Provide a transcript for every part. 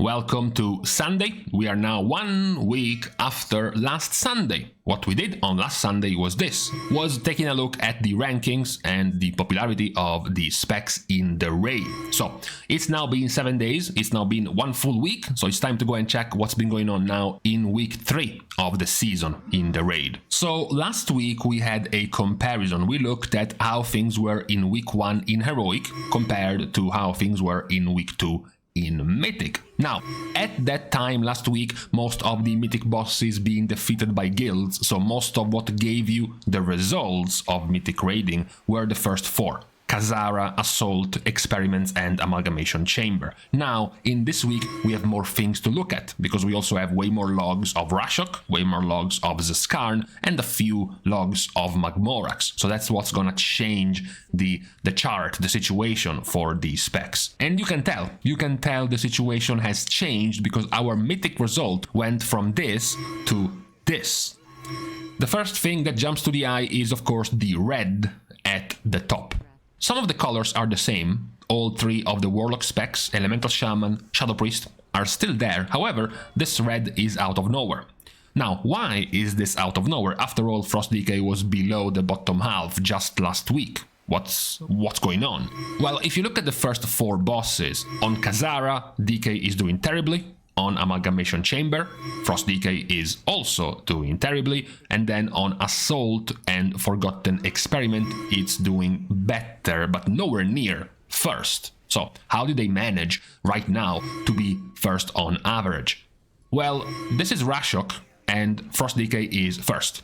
Welcome to Sunday. We are now 1 week after last Sunday. What we did on last Sunday was taking a look at the rankings and the popularity of the specs in the raid. So it's now been 7 days, it's now been 1 full week, so it's time to go and check what's been going on now in week 3 of the season in the raid. So last week we had a comparison. We looked at how things were in week 1 in heroic compared to how things were in week 2 in Mythic. Now, at that time last week, most of the Mythic bosses being defeated by guilds, so most of what gave you the results of Mythic raiding were the first 4. Khazara, Assault, Experiments, and Amalgamation Chamber. Now, in this week, we have more things to look at, because we also have way more logs of Rashok, way more logs of Zskarn, and a few logs of Magmorax. So that's what's gonna change the chart, the situation for these specs. And you can tell the situation has changed because our Mythic result went from this to this. The first thing that jumps to the eye is, of course, the red at the top. Some of the colors are the same. All 3 of the Warlock specs, Elemental Shaman, Shadow Priest, are still there. However, this red is out of nowhere. Now, why is this out of nowhere? After all, Frost Decay was below the bottom half just last week. What's going on? Well, if you look at the first 4 bosses, on Khazara, Decay is doing terribly. On Amalgamation Chamber, Frost Decay is also doing terribly, and then on Assault and Forgotten Experiment, it's doing better, but nowhere near first. So, how did they manage right now to be first on average? Well, this is Rashok, and Frost Decay is first.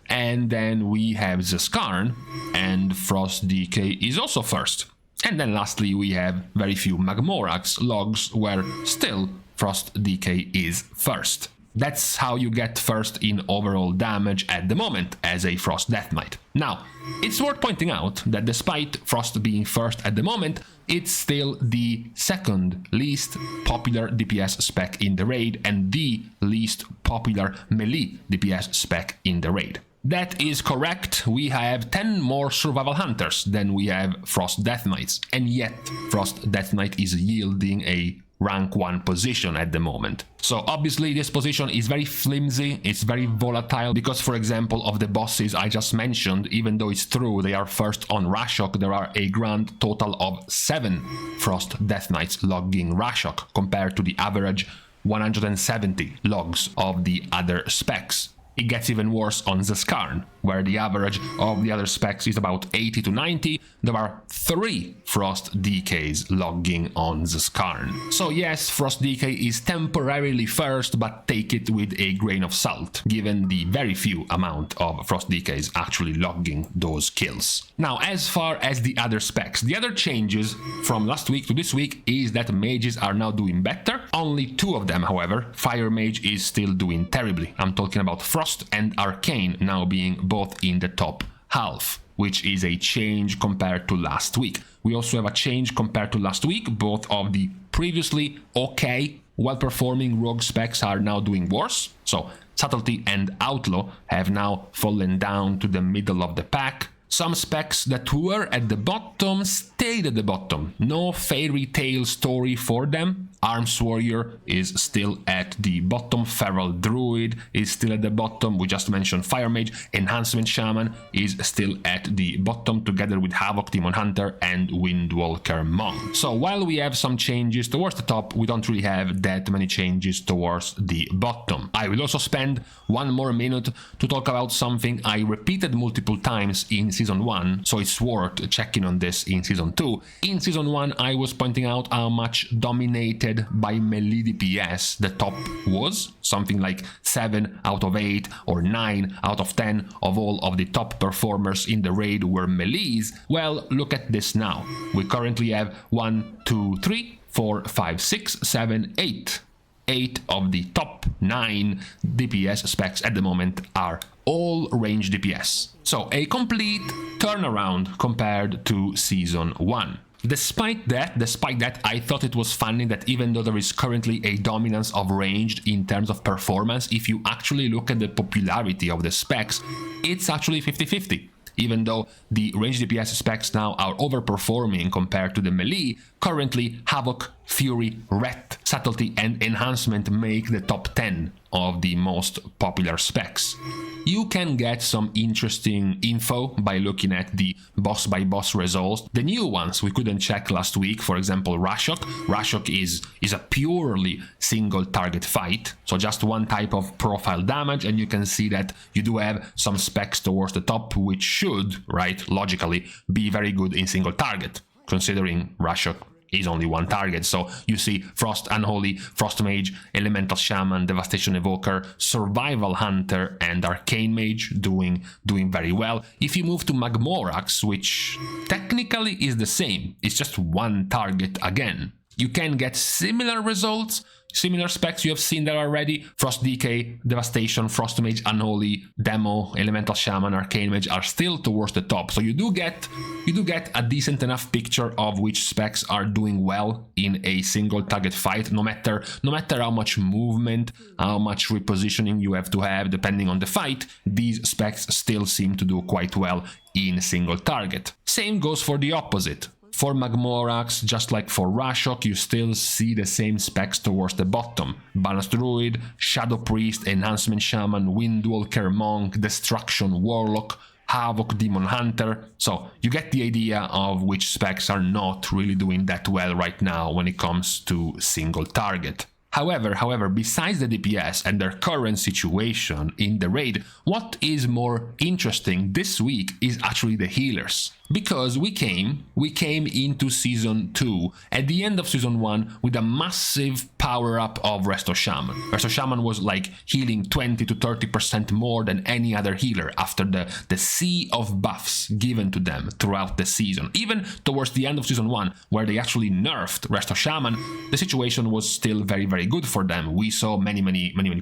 And then we have Zskarn, and Frost Decay is also first. And then lastly, we have very few Magmorax logs where still Frost Decay is first. That's how you get first in overall damage at the moment as a Frost Death Knight. Now, it's worth pointing out that despite Frost being first at the moment, it's still the second least popular DPS spec in the raid and the least popular melee DPS spec in the raid. That is correct, we have 10 more Survival Hunters than we have Frost Death Knights, and yet Frost Death Knight is yielding a rank 1 position at the moment. So obviously this position is very flimsy, it's very volatile, because for example of the bosses I just mentioned, even though it's true they are first on Rashok, there are a grand total of 7 Frost Death Knights logging Rashok, compared to the average 170 logs of the other specs. It gets even worse on Zskarn, where the average of the other specs is about 80 to 90. There are 3 Frost Decays logging on Zskarn. So yes, Frost Decay is temporarily first, but take it with a grain of salt, given the very few amount of Frost Decays actually logging those kills. Now, as far as the other specs, the other changes from last week to this week is that mages are now doing better. Only 2 of them, however. Fire Mage is still doing terribly. I'm talking about Frost and Arcane now being both in the top half, which is a change compared to last week. We also have a change compared to last week. Both of the previously okay, well-performing rogue specs are now doing worse. So Subtlety and Outlaw have now fallen down to the middle of the pack. Some specs that were at the bottom stayed at the bottom. No fairy tale story for them. Arms Warrior is still at the bottom. Feral Druid is still at the bottom. We just mentioned Fire Mage. Enhancement Shaman is still at the bottom, together with Havoc Demon Hunter and Windwalker Monk. So while we have some changes towards the top, we don't really have that many changes towards the bottom. I will also spend 1 more minute to talk about something I repeated multiple times in Season 1, so it's worth checking on this in Season 2. In Season 1, I was pointing out how much dominated by melee DPS the top was, something like 7 out of 8 or 9 out of 10 of all of the top performers in the raid were melees. Well, look at this now. We currently have 1, 2, 3, 4, 5, 6, 7, 8. 8 of the top 9 DPS specs at the moment are all range DPS. So a complete turnaround compared to Season 1. Despite that, I thought it was funny that even though there is currently a dominance of ranged in terms of performance, if you actually look at the popularity of the specs, it's actually 50-50. even though the range DPS specs now are overperforming compared to the melee. Currently, Havoc, Fury, Ret, Subtlety and Enhancement make the top 10 of the most popular specs. You can get some interesting info by looking at the boss by boss results. The new ones we couldn't check last week, for example Rashok. Rashok is a purely single target fight, so just one type of profile damage, and you can see that you do have some specs towards the top which should, right, logically, be very good in single target, considering Rashok is only one target. So you see Frost Unholy, Frost Mage, Elemental Shaman, Devastation Evoker, Survival Hunter and Arcane Mage doing very well. If you move to Magmorax, which technically is the same, it's just one target again, you can get similar results, similar specs. You have seen that already. Frost DK, Devastation, Frost Mage, Unholy, Demo, Elemental Shaman, Arcane Mage are still towards the top. So you do get a decent enough picture of which specs are doing well in a single target fight, no matter how much movement, how much repositioning you have to have depending on the fight. These specs still seem to do quite well in single target. Same goes for the opposite. For Magmorax, just like for Rashok, you still see the same specs towards the bottom. Balanced Druid, Shadow Priest, Enhancement Shaman, Windwalker Monk, Destruction Warlock, Havoc Demon Hunter. So you get the idea of which specs are not really doing that well right now when it comes to single target. However, besides the DPS and their current situation in the raid, what is more interesting this week is actually the healers. Because we came into Season 2 at the end of Season 1 with a massive power-up of Resto Shaman. Resto Shaman was like healing 20 to 30% more than any other healer after the sea of buffs given to them throughout the season. Even towards the end of Season 1, where they actually nerfed Resto Shaman, the situation was still very, very good for them. We saw many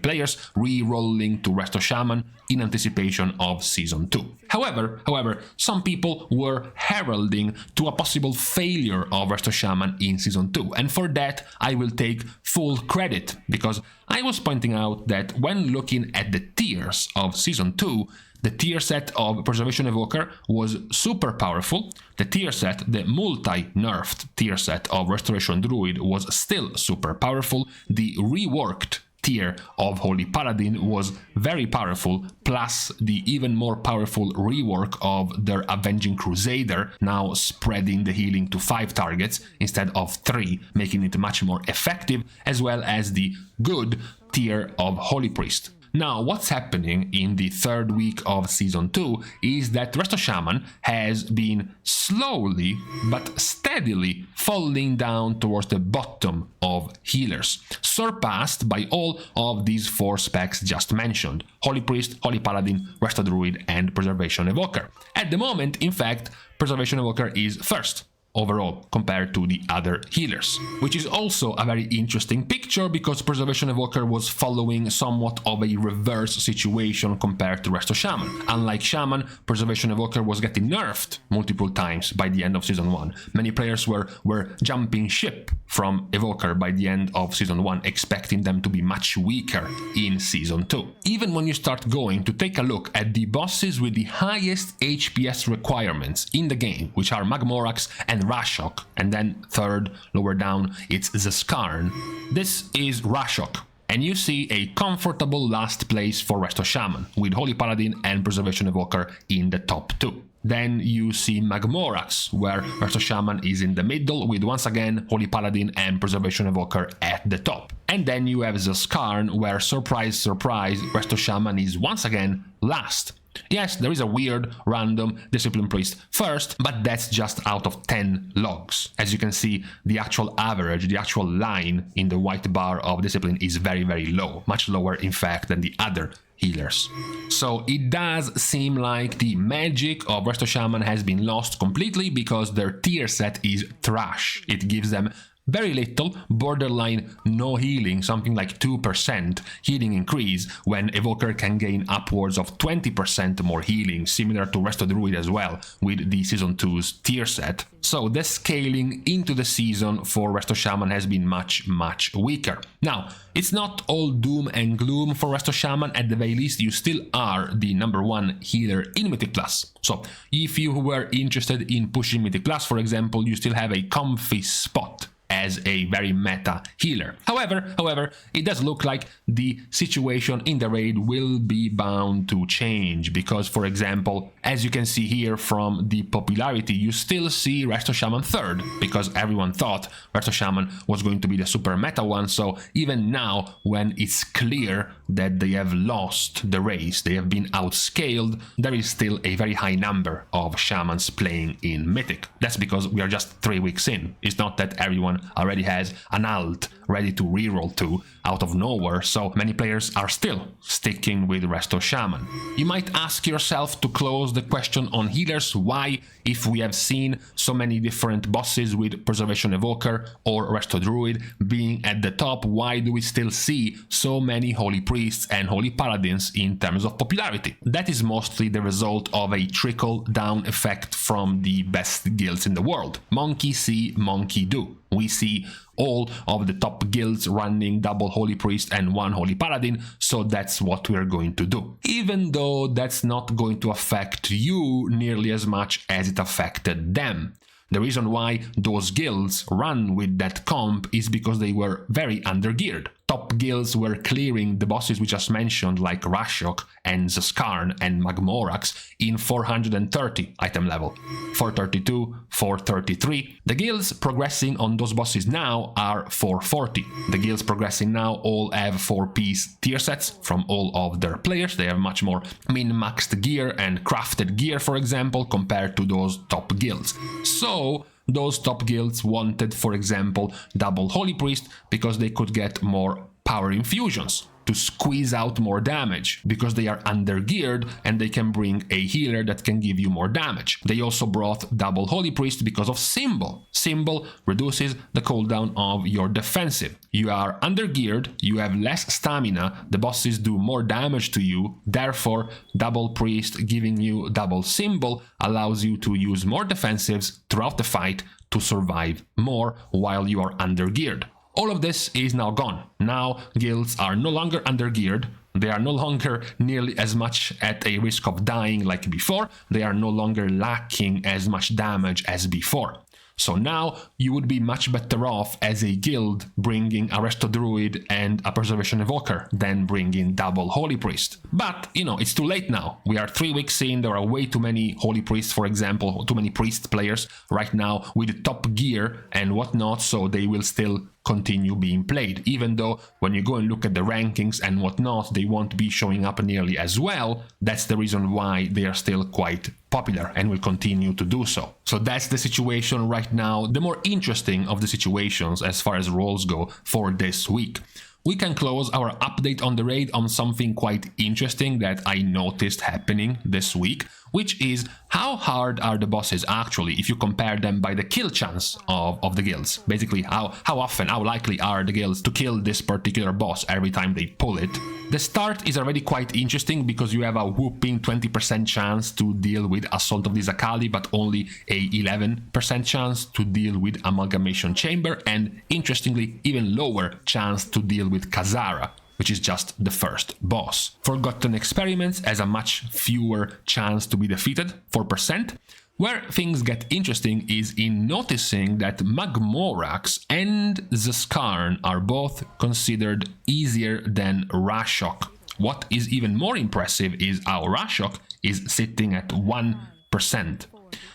players re-rolling to Resto Shaman in anticipation of Season 2. However, some people were heralding to a possible failure of Resto Shaman in Season 2, and for that I will take full credit, because I was pointing out that when looking at the tiers of Season 2, the tier set of Preservation Evoker was super powerful. The tier set, the multi-nerfed tier set of Restoration Druid was still super powerful. The reworked tier of Holy Paladin was very powerful, plus the even more powerful rework of their Avenging Crusader, now spreading the healing to 5 targets instead of 3, making it much more effective, as well as the good tier of Holy Priest. Now, what's happening in the third week of Season 2 is that Resto Shaman has been slowly but steadily falling down towards the bottom of healers, surpassed by all of these 4 specs just mentioned: Holy Priest, Holy Paladin, Resto Druid and Preservation Evoker. At the moment, in fact, Preservation Evoker is first overall compared to the other healers, which is also a very interesting picture because Preservation Evoker was following somewhat of a reverse situation compared to Resto Shaman. Unlike Shaman, Preservation Evoker was getting nerfed multiple times by the end of Season 1. Many players were jumping ship from Evoker by the end of Season 1, expecting them to be much weaker in Season 2. Even when you start going to take a look at the bosses with the highest HPS requirements in the game, which are Magmorax and Rashok, and then third, lower down, it's Zskarn. This is Rashok, and you see a comfortable last place for Resto Shaman, with Holy Paladin and Preservation Evoker in the top 2. Then you see Magmorax, where Resto Shaman is in the middle, with once again Holy Paladin and Preservation Evoker at the top. And then you have Zskarn, where surprise, surprise, Resto Shaman is once again last. Yes, there is a weird, random Discipline Priest first, but that's just out of 10 logs. As you can see, the actual average, the actual line in the white bar of Discipline is very, very low. Much lower, in fact, than the other healers. So it does seem like the magic of Resto Shaman has been lost completely because their tier set is trash. It gives them very little, borderline no healing, something like 2% healing increase, when Evoker can gain upwards of 20% more healing, similar to Resto Druid as well, with the Season 2's tier set. So the scaling into the season for Resto Shaman has been much weaker. Now, it's not all doom and gloom for Resto Shaman. At the very least, you still are the #1 healer in Mythic Plus. So if you were interested in pushing Mythic Plus, for example, you still have a comfy spot as a very meta healer. However, it does look like the situation in the raid will be bound to change, because, for example, as you can see here from the popularity, you still see Resto Shaman 3rd, because everyone thought Resto Shaman was going to be the super meta one. So even now, when it's clear that they have lost the race, they have been outscaled, there is still a very high number of Shamans playing in Mythic. That's because we are just 3 weeks in. It's not that everyone already has an alt ready to reroll to out of nowhere, so many players are still sticking with Resto Shaman. You might ask yourself, to close the question on healers, why, if we have seen so many different bosses with Preservation Evoker or Resto Druid being at the top, why do we still see so many Holy Priests and Holy Paladins in terms of popularity? That is mostly the result of a trickle-down effect from the best guilds in the world. Monkey see, monkey do. We see all of the top guilds running double Holy Priest and 1 Holy Paladin, so that's what we're going to do. Even though that's not going to affect you nearly as much as it affected them. The reason why those guilds run with that comp is because they were very undergeared. Top guilds were clearing the bosses we just mentioned, like Rashok and Zskarn and Magmorax, in 430 item level, 432, 433. The guilds progressing on those bosses now are 440. The guilds progressing now all have 4-piece tier sets from all of their players. They have much more min-maxed gear and crafted gear, for example, compared to those top guilds. So those top guilds wanted, for example, double Holy Priest because they could get more power infusions to squeeze out more damage, because they are undergeared and they can bring a healer that can give you more damage. They also brought double Holy Priest because of Symbol. Symbol reduces the cooldown of your defensive. You are undergeared, you have less stamina, the bosses do more damage to you, therefore double Priest giving you double Symbol allows you to use more defensives throughout the fight to survive more while you are undergeared. All of this is now gone. Now guilds are no longer undergeared, they are no longer nearly as much at a risk of dying like before, they are no longer lacking as much damage as before. So now you would be much better off as a guild bringing a Resto Druid and a Preservation Evoker than bringing double Holy Priest. But, you know, it's too late now. We are 3 weeks in, there are way too many Holy Priests, for example, too many Priest players right now with top gear and whatnot, so they will still continue being played, even though when you go and look at the rankings and whatnot, they won't be showing up nearly as well. That's the reason why they are still quite popular and will continue to do so. So that's the situation right now, the more interesting of the situations as far as roles go for this week. We can close our update on the raid on something quite interesting that I noticed happening this week, which is how hard are the bosses actually if you compare them by the kill chance of the guilds. Basically, how often, how likely are the guilds to kill this particular boss every time they pull it. The start is already quite interesting because you have a whooping 20% chance to deal with Assault of the Zakali, but only a 11% chance to deal with Amalgamation Chamber, and interestingly, even lower chance to deal with Khazara, which is just the first boss. Forgotten Experiments has a much fewer chance to be defeated, 4%. Where things get interesting is in noticing that Magmorax and Zskarn are both considered easier than Rashok. What is even more impressive is how Rashok is sitting at 1%,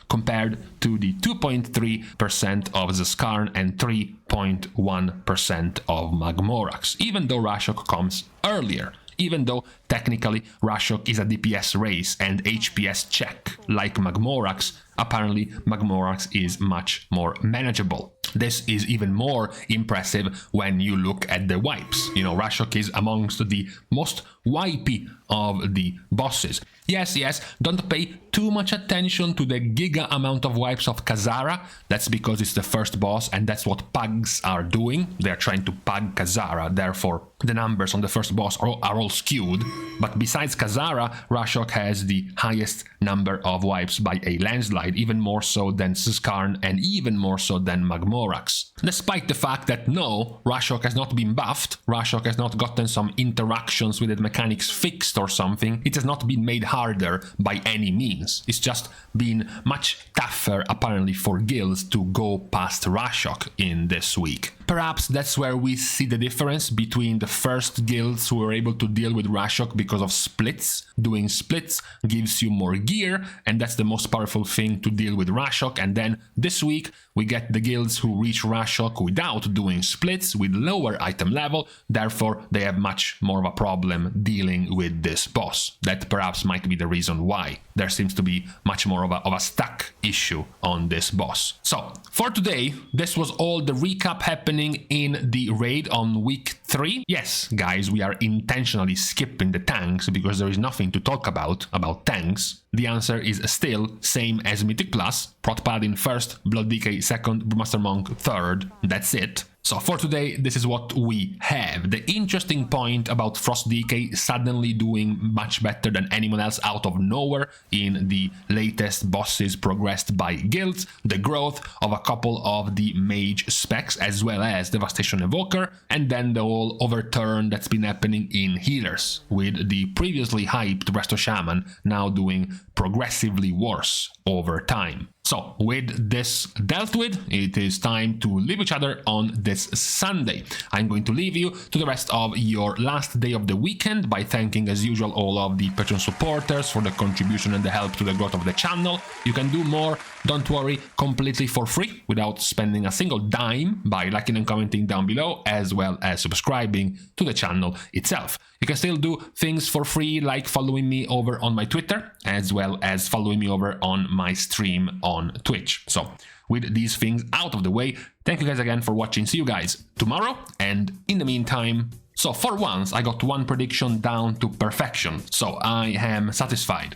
compared to the 2.3% of Zskarn and 3.1% of Magmorax, even though Rashok comes earlier. Even though technically Rashok is a DPS race and HPS check like Magmorax, apparently Magmorax is much more manageable. This is even more impressive when you look at the wipes. You know, Rashok is amongst the most wipey of the bosses. Yes, don't pay too much attention to the giga amount of wipes of Kazara. That's because it's the first boss and that's what pugs are doing. They're trying to pug Kazara, therefore the numbers on the first boss are all skewed. But besides Kazara, Rashok has the highest number of wipes by a landslide, even more so than Zskarn and even more so than Magmorax. Despite the fact that no, Rashok has not been buffed, Rashok has not gotten some interactions with the mechanics fixed or something, it has not been made harder by any means. It's just been much tougher apparently for guilds to go past Rashok in this week. Perhaps that's where we see the difference between the first guilds who were able to deal with Rashok because of splits. Doing splits gives you more gear, and that's the most powerful thing to deal with Rashok. And then this week we get the guilds who reach Rashok without doing splits, with lower item level, therefore they have much more of a problem dealing with this boss. That perhaps might be the reason why there seems to be much more of a stuck issue on this boss. So for today, this was all the recap happening in the raid on week 3. Yes, guys, we are intentionally skipping the tanks because there is nothing to talk about tanks. The answer is still same as Mythic Plus, Prot Paladin first, Blood DK second, Brewmaster Monk third, that's it. So for today, this is what we have. The interesting point about Frost DK suddenly doing much better than anyone else out of nowhere in the latest bosses progressed by guilds, the growth of a couple of the mage specs as well as Devastation Evoker, and then the whole overturn that's been happening in healers, with the previously hyped Resto Shaman now doing progressively worse over time. So, with this dealt with, it is time to leave each other on this Sunday. I'm going to leave you to the rest of your last day of the weekend by thanking, as usual, all of the Patreon supporters for the contribution and the help to the growth of the channel. You can do more, don't worry, completely for free, without spending a single dime, by liking and commenting down below, as well as subscribing to the channel itself. You can still do things for free, like following me over on my Twitter, as well as following me over on my stream on Twitch. So, with these things out of the way, thank you guys again for watching. See you guys tomorrow, and in the meantime, so for once I got one prediction down to perfection, so I am satisfied.